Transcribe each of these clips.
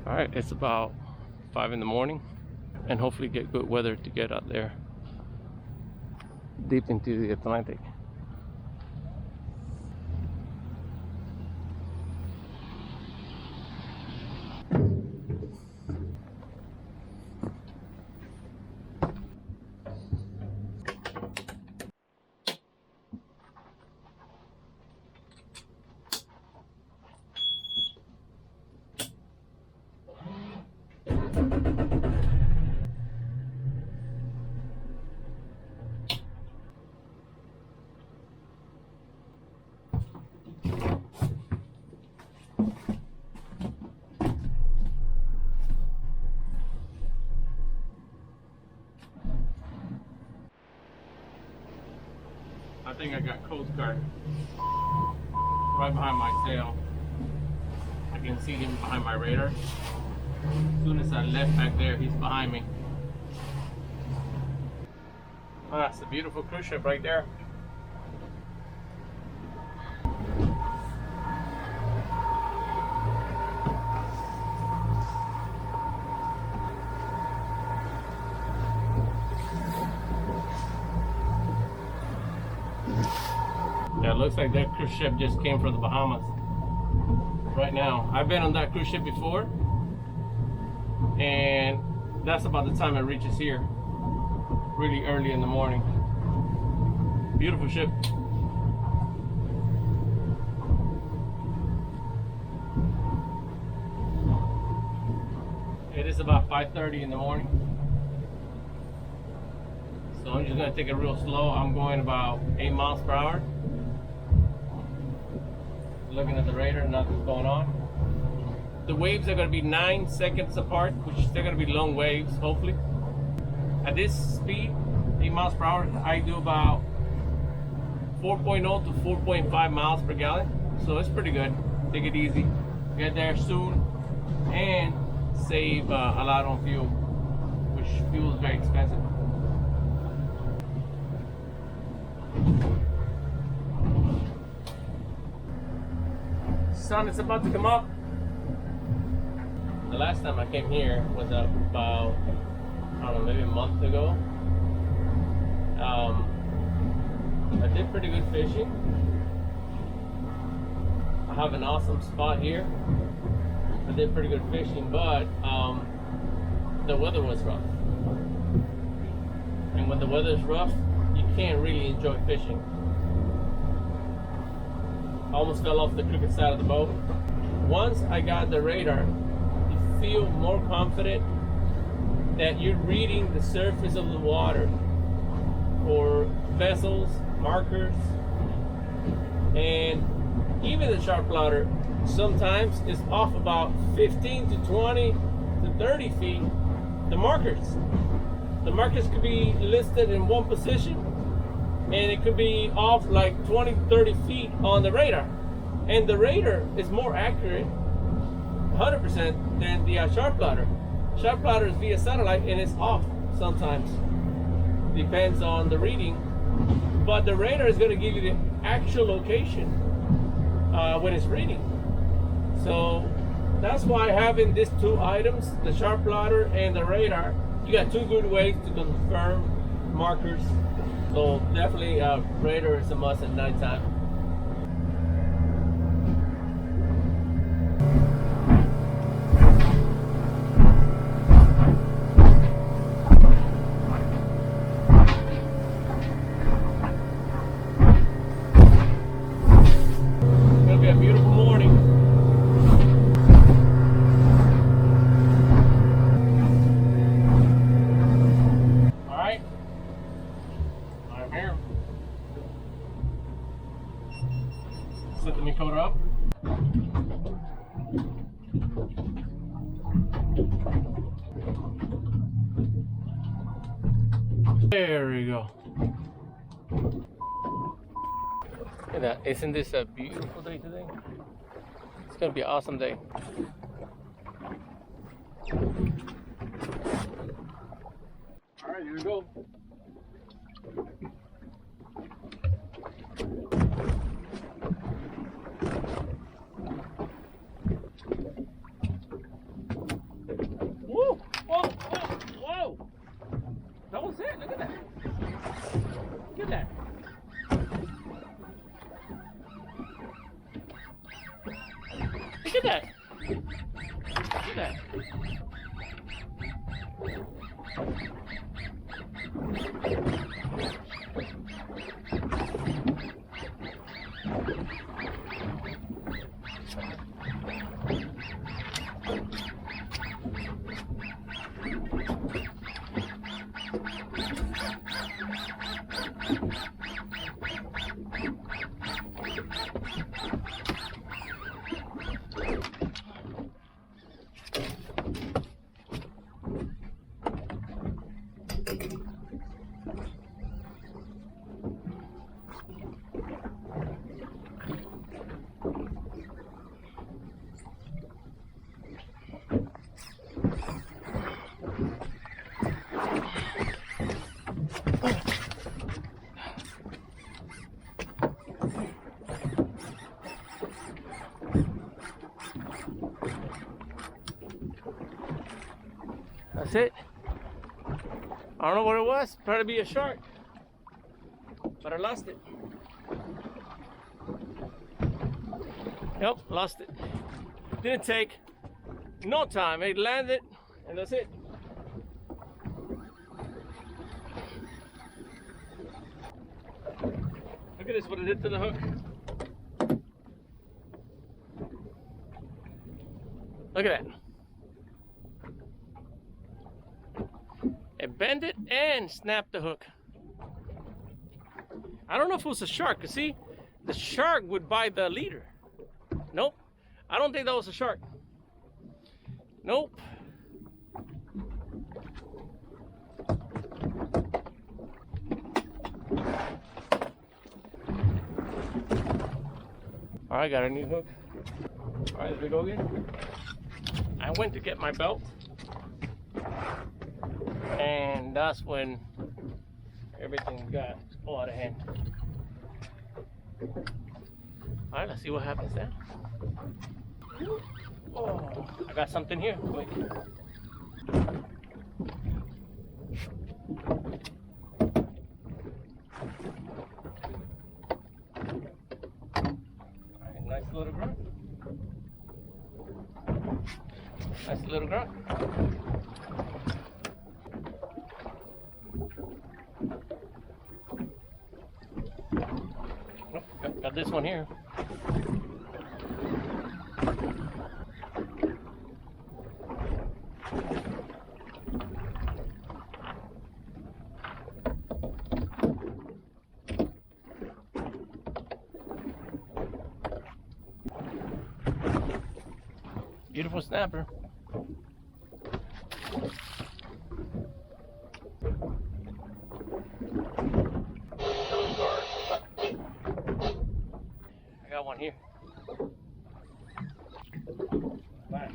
All right, it's about 5 in the morning and hopefully get good weather to get out there deep into the Atlantic. I think I got Coast Guard right behind my tail. I can see him behind my radar. As soon as I left back there, he's behind me. Oh, that's a beautiful cruise ship right there. Yeah, it looks like that cruise ship just came from the Bahamas right now. I've been on that cruise ship before, and that's about the time it reaches here, really early in the morning. Beautiful ship. It is about 5:30 in the morning. So I'm just gonna take it real slow. I'm going about 8 miles per hour. Looking at the radar, nothing's going on. The waves are gonna be 9 seconds apart, which they're gonna be long waves, hopefully. At this speed, 8 miles per hour, I do about 4.0 to 4.5 miles per gallon. So it's pretty good. Take it easy. Get there soon and save a lot on fuel, which fuel is very expensive. Sun is about to come up. The last time I came here was about, I don't know, maybe a month ago. I did pretty good fishing. I have an awesome spot here. I did pretty good fishing, but the weather was rough. And when the weather is rough, you can't really enjoy fishing. I almost fell off the crooked side of the boat. Once I got the radar, you feel more confident that you're reading the surface of the water for vessels, markers, and even the sharp plotter sometimes is off about 15 to 20 to 30 feet. The markers could be listed in one position, and it could be off like 20, 30 feet on the radar. And the radar is more accurate, 100%, than the sharp plotter. Sharp plotter is via satellite and it's off sometimes. Depends on the reading. But the radar is going to give you the actual location when it's reading. So that's why having these two items, the sharp plotter and the radar, you got two good ways to confirm markers. So definitely radar is a must at nighttime. It's gonna be a beautiful morning. Set the Dakota up. There we go. Look at that. Isn't this a beautiful day today? It's gonna be an awesome day. Alright, here we go. at that. Look at that. That's it. I don't know what it was. Probably be a shark. But I lost it. Yep, lost it. Didn't take no time. It landed and that's it. Look at this, what it did to the hook. Look at that. It bent it and snapped the hook. I don't know if it was a shark, cause see, the shark would bite the leader. Nope, I don't think that was a shark. Nope. All right, got a new hook. All right, there we go again. I went to get my belt, and that's when everything got all out of hand. All right, let's see what happens then. Oh, I got something here. Wait. All right, nice little grunt. Nice little grunt. Oh, got this one here. Beautiful snapper. I got one here. Bye.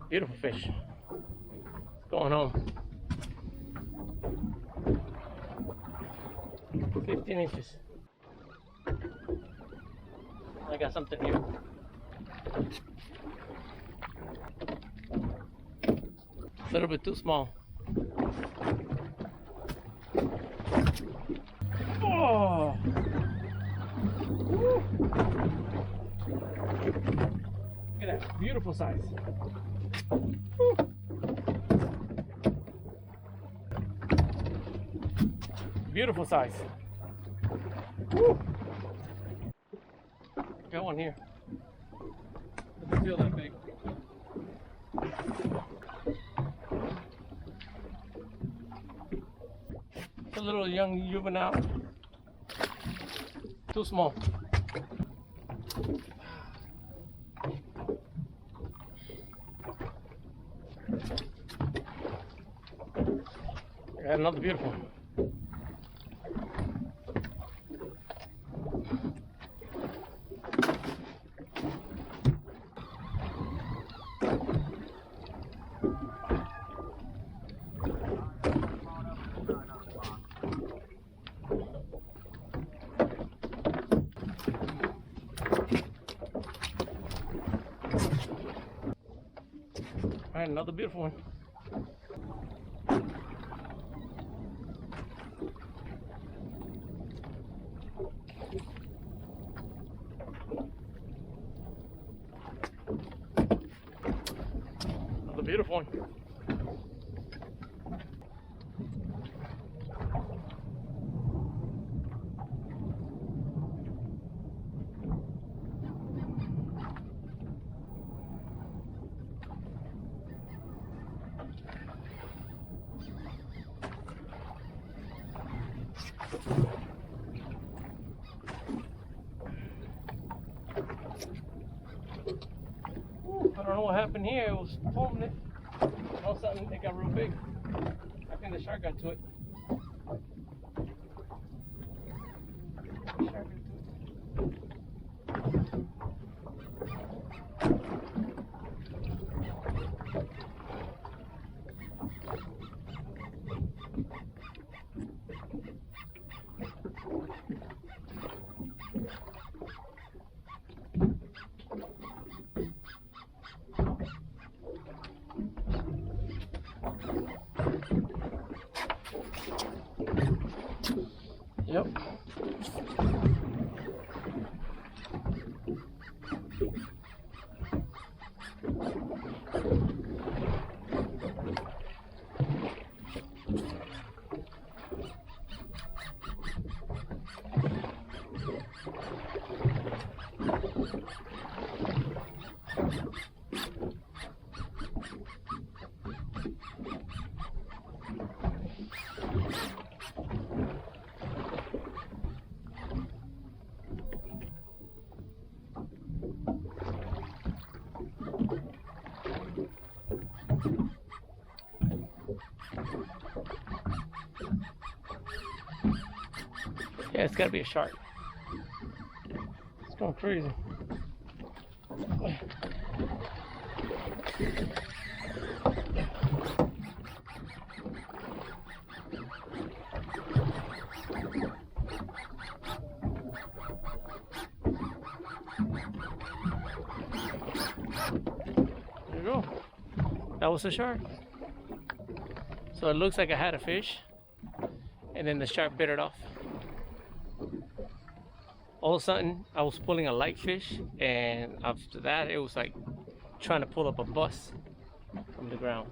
Beautiful fish. It's going home. 15 inches. I got something here. A little bit too small. Oh! Woo. Look at that, beautiful size. Woo. Beautiful size. Woo. Got one here. Doesn't feel that big. It's a little young juvenile. Too small. I got another beautiful one. right, another beautiful one. Another beautiful one. I don't know what happened here. It was pulling it. All of a sudden, it got real big. I think the shark got to it. The shark got to it. Yep. Yeah, it's gotta be a shark. It's going crazy. There you go. That was a shark. So it looks like I had a fish, and then the shark bit it off. All of a sudden, I was pulling a light fish, and after that, it was like trying to pull up a bus from the ground.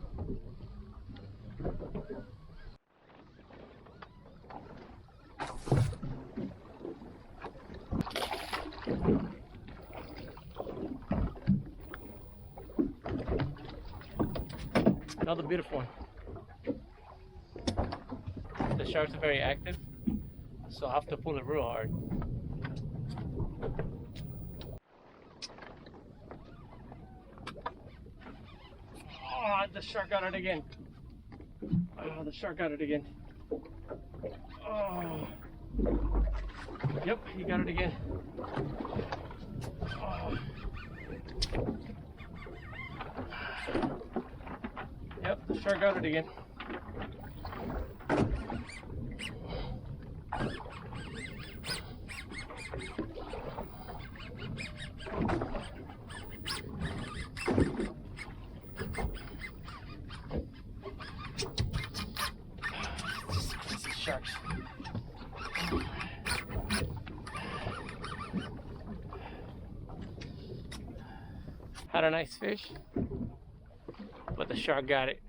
Another beautiful one. The sharks are very active, so I have to pull it real hard. Oh, the shark got it again. Oh, the shark got it again. Oh. Yep, he got it again. Oh. Yep, the shark got it again. Sharks. Had a nice fish, but the shark got it.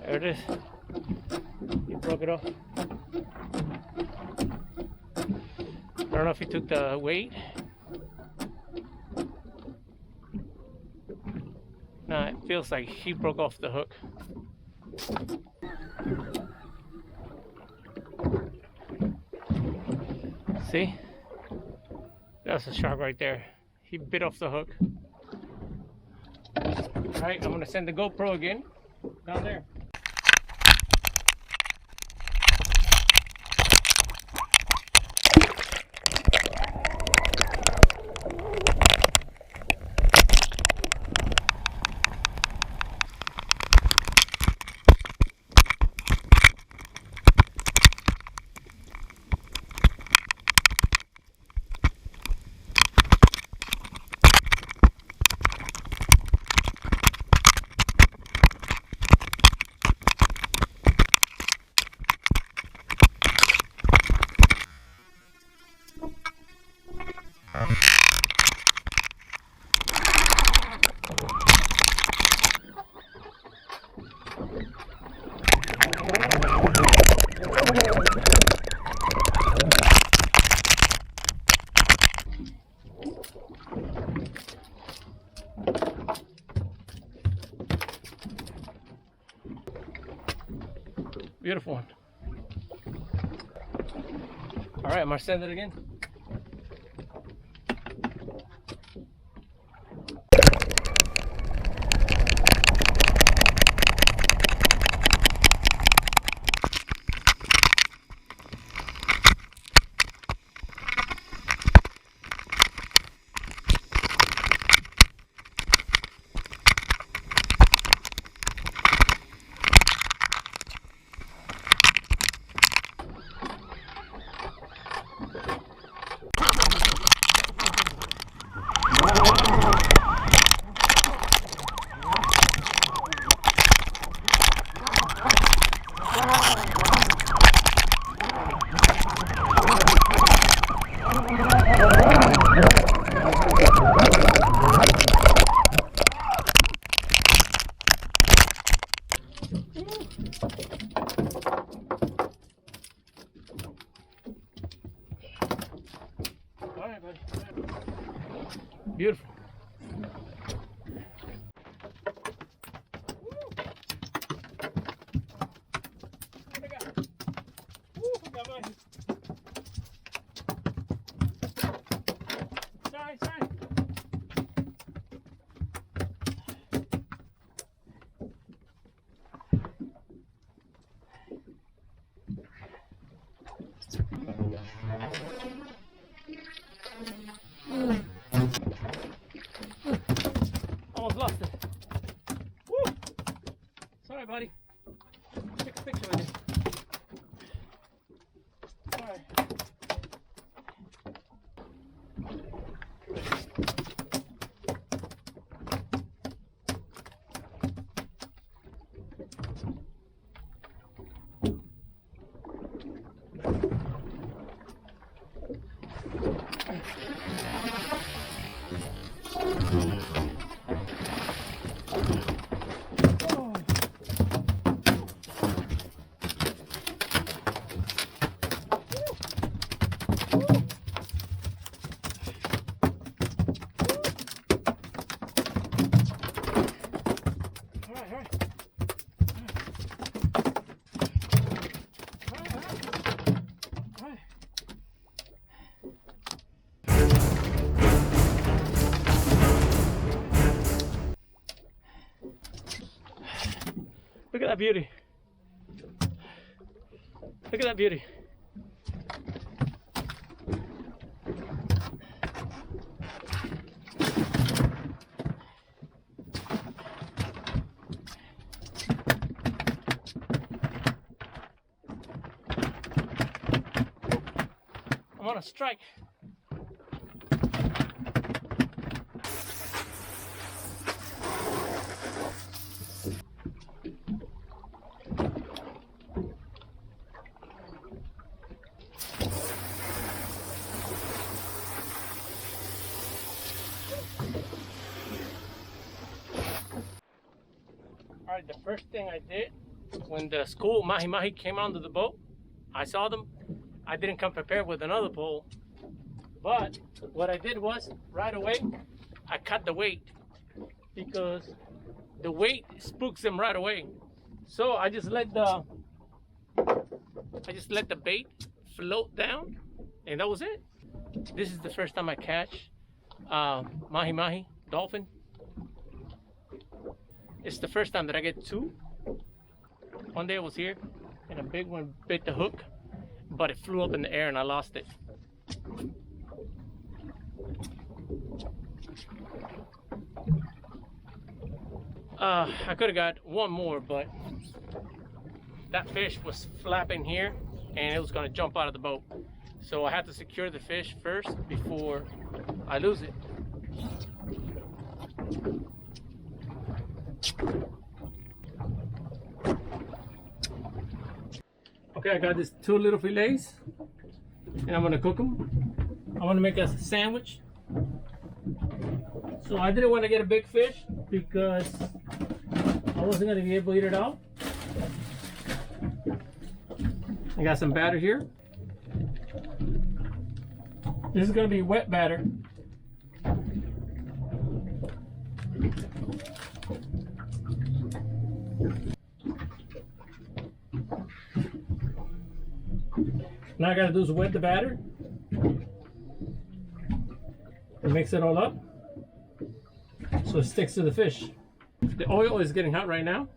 There it is. He broke it off. I don't know if he took the weight. No, it feels like he broke off the hook. See? That's a shark right there. He bit off the hook. Alright, I'm gonna send the GoPro again down there. Beautiful one. All right, I'm gonna send it again. All right, buddy. Beautiful. Sorry. Almost lost it. Woo. Sorry, buddy. Take a picture with it. Alright. Look at that beauty. Look at that beauty. I'm on a strike. Alright, the first thing I did when the school Mahi came onto the boat, I saw them. I didn't come prepared with another pole, but what I did was right away I cut the weight because the weight spooks them right away. So I just let the bait float down, and that was it. This is the first time I catch Mahi dolphin. It's the first time that I get two. One day I was here and a big one bit the hook, but it flew up in the air and I lost it. I could have got one more, but that fish was flapping here and it was going to jump out of the boat. So I had to secure the fish first before I lose it. Okay, I got these two little fillets and I'm gonna cook them. I want to make a sandwich. So I didn't want to get a big fish because I wasn't gonna be able to eat it all. I got some batter here. This is gonna be wet batter. Now I gotta do is wet the batter and mix it all up so it sticks to the fish. The oil is getting hot right now.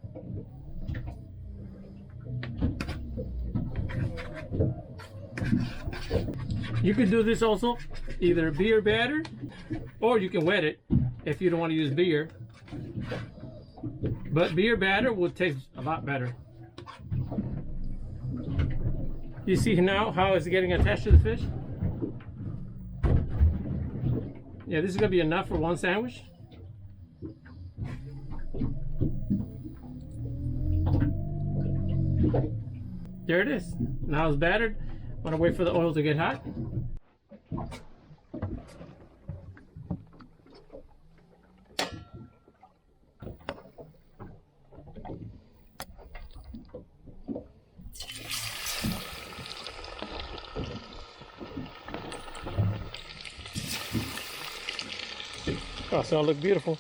You can do this also, either beer batter, or you can wet it if you don't want to use beer. But beer batter will taste a lot better. You see now how it's getting attached to the fish? Yeah, this is gonna be enough for one sandwich. There it is. Now it's battered. I'm gonna wait for the oil to get hot. Oh, so it look beautiful.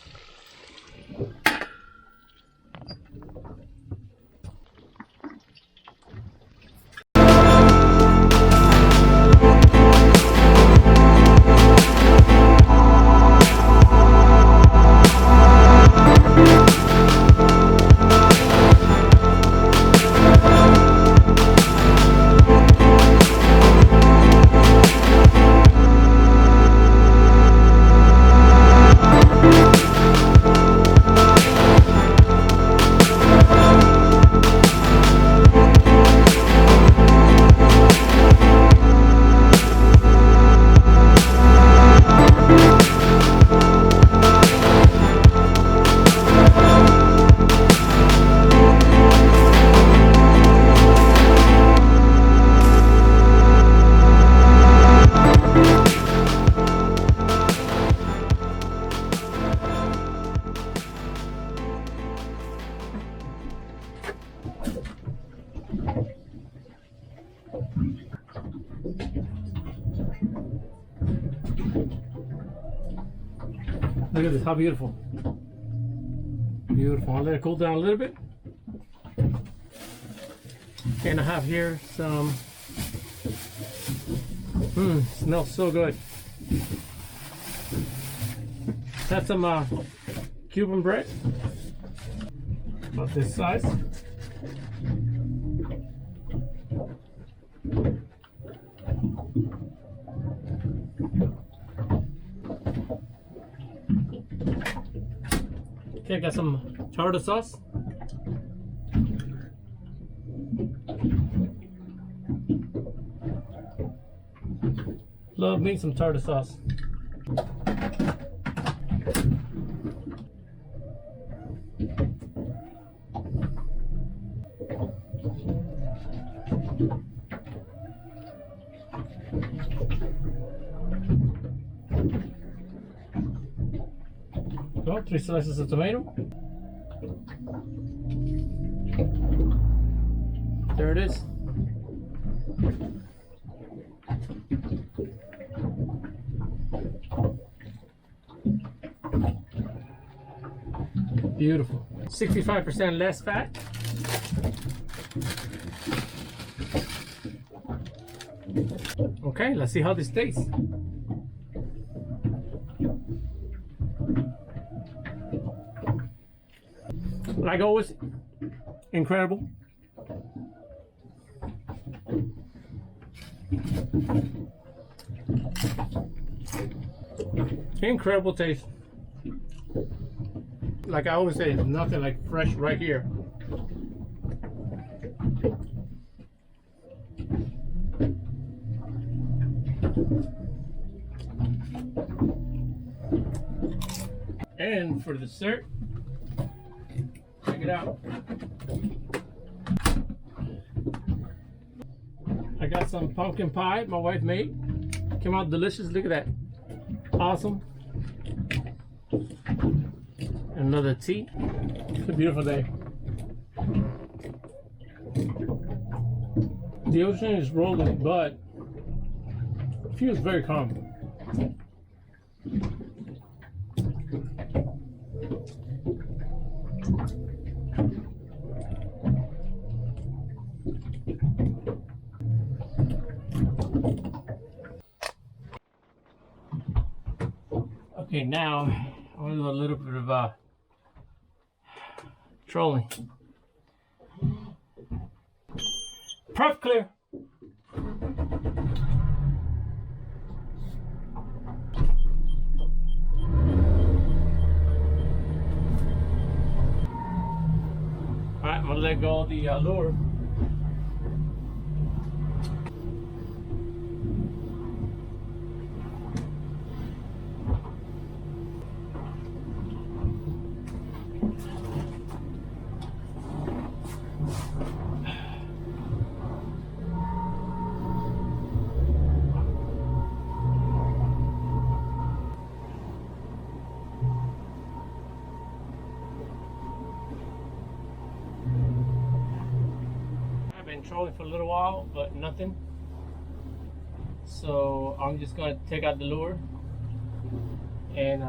Look at this, how beautiful. Beautiful. I'll let it cool down a little bit. And I have here some, smells so good. That's some Cuban bread, about this size. Okay, I got some tartar sauce. Love me some tartar sauce. Go, 3 slices of tomato. There it is. Beautiful. 65% less fat. Okay, let's see how this tastes. Like always, incredible. Incredible taste. Like I always say, nothing like fresh right here. And for dessert, check it out. I got some pumpkin pie my wife made. Came out delicious. Look at that. Awesome. Another tea. It's a beautiful day. The ocean is rolling, but it feels very calm. Okay, now I want to do a little bit of trolling. Perf clear. Alright, I'm gonna let go of the lure. Been trolling for a little while, but nothing. So I'm just gonna take out the lure and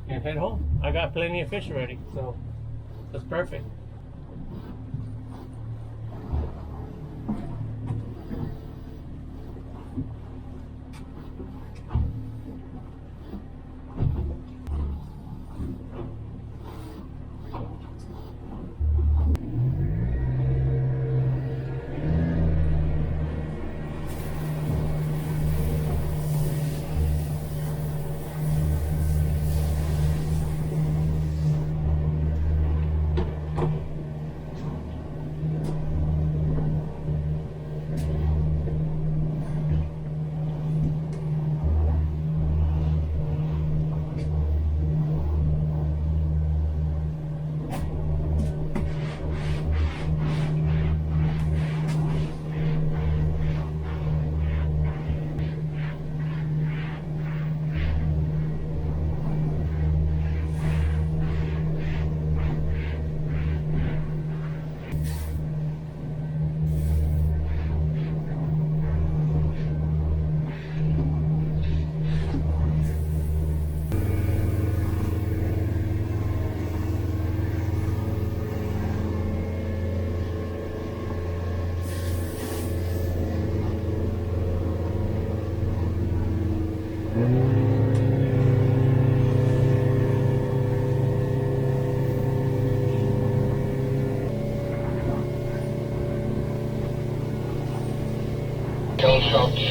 head home. I got plenty of fish already, so that's perfect.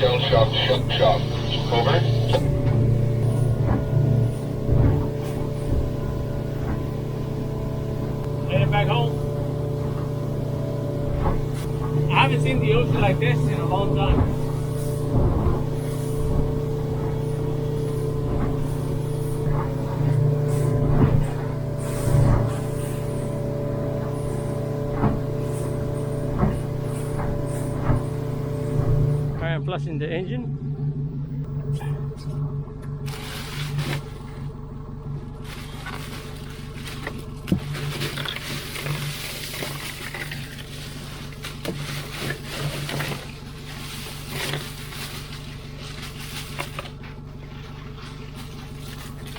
Shell shock. Over. Headed back home. I haven't seen the ocean like this in a long time. I am flushing the engine.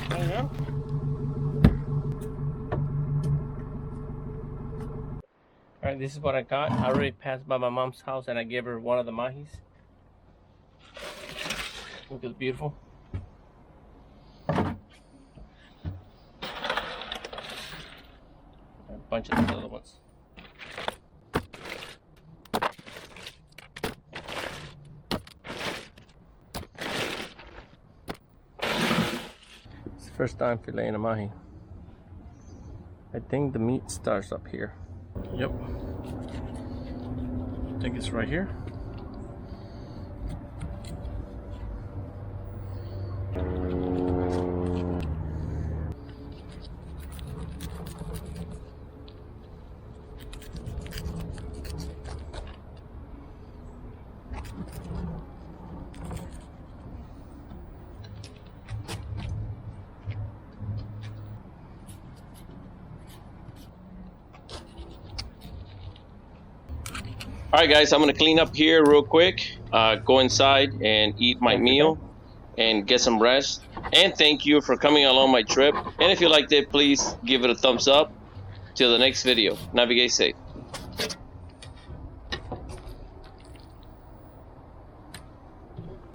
There you go. Alright, this is what I got. I already passed by my mom's house and I gave her one of the Mahis. Look, it's beautiful. A bunch of these other ones. It's the first time filleting a Mahi. I think the meat starts up here. Yep. I think it's right here. All right, guys, I'm gonna clean up here real quick, go inside and eat my meal and get some rest. And thank you for coming along my trip. And if you liked it, please give it a thumbs up. Till the next video, navigate safe.